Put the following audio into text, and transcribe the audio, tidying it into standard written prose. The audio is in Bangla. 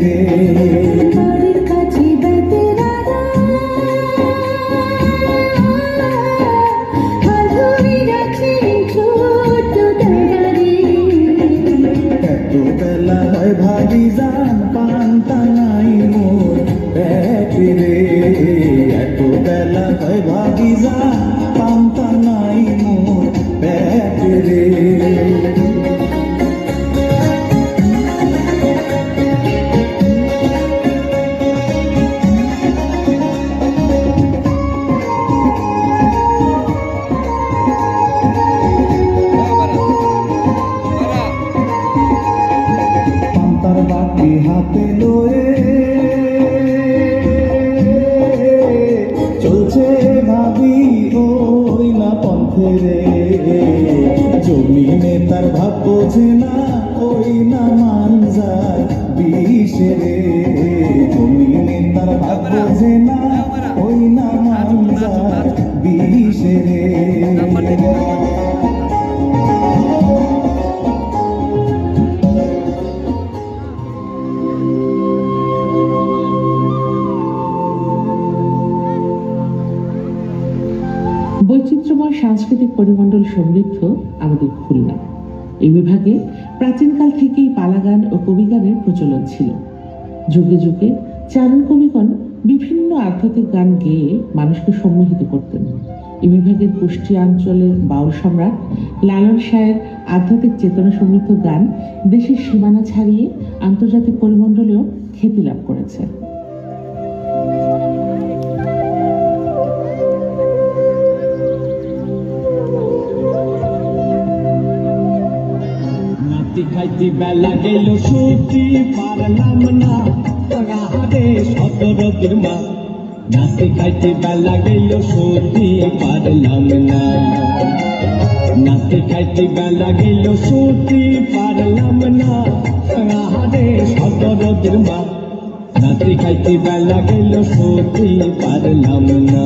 রে এত বেলা হয় ভাগি যান পান্তা নাই মোর পেটে রে এত বেলা হয় ভাগি যান পান্তা নাই মোর পেটে রে বাটি হাতে লয়ে চলছে ভাবি ওই না পন্থে রে জমিনে তার ভাব বোঝে না ওই না মান যায় বিষে রে জমিনে তার ভাব বোঝে না ওই না মান যায় বিষে রে বৈচিত্র্যময় সাংস্কৃতিক পরিমণ্ডল সমৃদ্ধ আমাদের খুলনা। এই বিভাগে প্রাচীনকাল থেকেই পালাগান ও কবিগানের প্রচলন ছিল। যুগে যুগে চারণ কবিগণ বিভিন্ন আধ্যাত্মিক গান গেয়ে মানুষকে সম্মোহিত করতেন। এই বিভাগের কুষ্টিয়াঞ্চলের বাউল সম্রাট লালন শাহের আধ্যাত্মিক চেতনা সমৃদ্ধ গান দেশের সীমানা ছাড়িয়ে আন্তর্জাতিক পরিমণ্ডলেও খ্যাতি লাভ করেছে। খাইতে বেলা গেল সত্যি পারলাম না রে সতরকের মা নাচতে খাইতে বেলা গেল সত্যি পারলাম না নাচতে খাইতে বেলা গেল সত্যি পারলাম না রে সতরকের মা নাচতে খাইতে বেলা গেল সত্যি পারলাম না